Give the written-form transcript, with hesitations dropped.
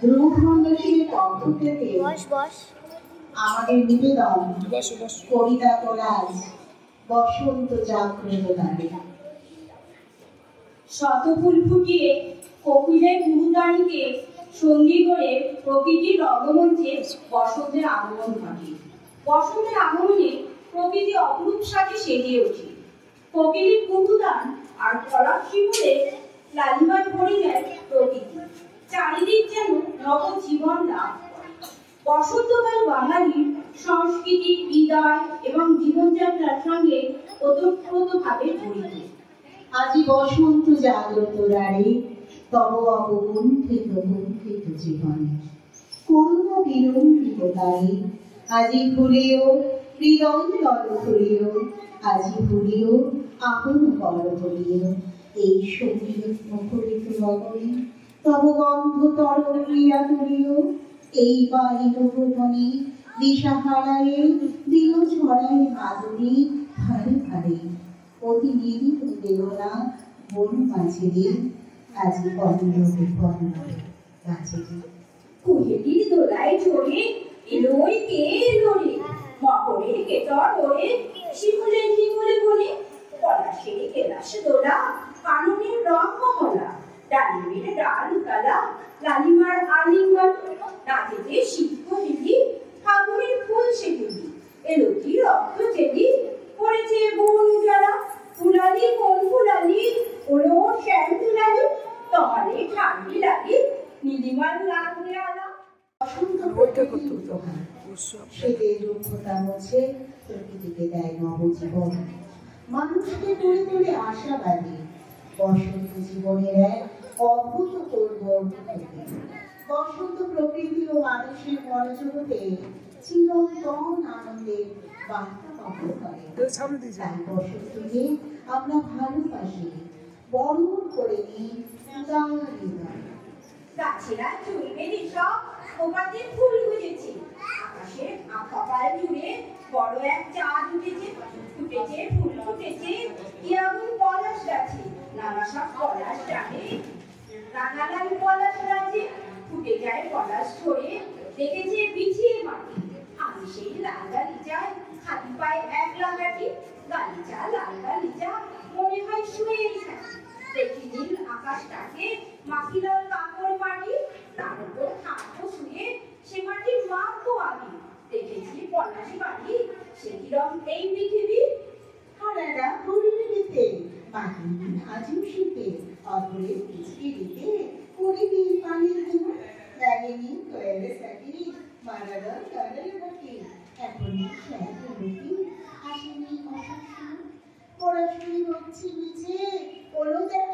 ধ্রুবমণ্ডলীর পক্ষ থেকে আমাদের নিবেদন কবিতা কোলাজ বসন্ত জাগ্রত দ্বারে। শত ফুল ফুটিয়ে কোকিলের গুরুদানীকে সঙ্গী করে প্রকৃতির রঙ্গমঞ্চে বসন্তের আগমন ঘটে। বসন্তের আগমনে প্রকৃতি অপরূপ সাজে সেজে ওঠে। কোকিলের গুরুদান আর ফরাক শিমুলে লালিমায় ভরে যায় প্রকৃতি। চারিদিক যেন নব জীবন লাভ করে। বসন্তকাল বাঙালির সংস্কৃতি, বিদায় এবং জীবনযাত্রার সঙ্গে ওতপ্রোতভাবে জড়িত। আজি বসন্ত জাগ্রত দ্বারে, তব অবগুণ্ঠিত গুণ্ঠিত জীবনে করুণ বিলম্বিত তারে। আজি ভুলিও হৃদয় দল খুলিও, আজি ভুলিও আপন কর ভুলিও। এই সঙ্গীত মুখরিত গগনে তব গন্ধ তরল ক্রিয়া তুলিও। এই বাহির ভুবনে দিশাহারায়ে দিল ছড়ায় মাধুরী ধারে ধারে। অতি নিবিড় বেদনা বন মাঝিরে, আজি পল্লবে পল্লবে গাছিরে। কুহেলির দোলায় চড়ে এলোই কে এলোরে, মকরের কেতর ওরে শিমুলে শিমুলে বলে। পলাশের কেলাস দোলা, কাননের রং কমলা, ডালিমের ডাল কালা, লালিমার আলিঙ্গন। নাচেতে শীত হেলি, ফাগুনের ফুল সেগুলি। এলো কি রক্ত চেলি, পড়েছে বন উজালা। ফুলালি কোন ফুলালি, ওলো শ্যাম তুলালি, তোমারে ঠান্ডি লাগি, নীলিমার লাগলে আলা। বসন্ত প্রকৃতির উপহার, শীতের রুক্ষতা মুছে প্রকৃতিকে দেয় নবজীবন, মানুষকে করে তোলে আশাবাদী। বসন্ত জীবনের এক অভূতপূর্ব অনুভূতি। বসন্ত প্রকৃতি ও মানুষের মনোজগতে চিরন্তন আনন্দের বার্তা বহন করে। তাই বসন্তকে আমরা ভালোবাসি, বরণ করে নিই উদার হৃদয়ে। গাছেরা চুলবে সব পোকাতে ফুল গুজেছে, আকাশে কপাল জুড়ে বড় এক চাঁদ উঠেছে। ফুটেছে ফুল ফুটেছে, ইয়াগুন পলাশ গাছে, নানা সব পলাশ ডালে। রাঙালাল পলাশ গাছে ফুটে যায় পলাশ ঝরে, দেখেছে বিছিয়ে মাটি। আমি সেই লাল গালিচায় খালি পায়ে এক লাগাটি, গালিচা লাল গালিচা মনে হয় শুয়েই থাকি। দেখি নীল আকাশটাকে মাখিলাল কাপড় মাটি, তার উপর থাকবো শুয়ে, সে মাটি মাখবো আমি। দেখেছি পলাশ বাড়ি, সে কি রং এই পৃথিবী। হারারা হরিণে দিতে মাটি আজিম শীতে অপরে পিছিয়ে দিতে করিবি পানির দেব লাগেনি কয়েলে সাকি মারারা কারের বাকি। এখনই শ্যাম রুটি আসেনি অসুখ, পড়াশুনি হচ্ছে নিচে ওলো দেখ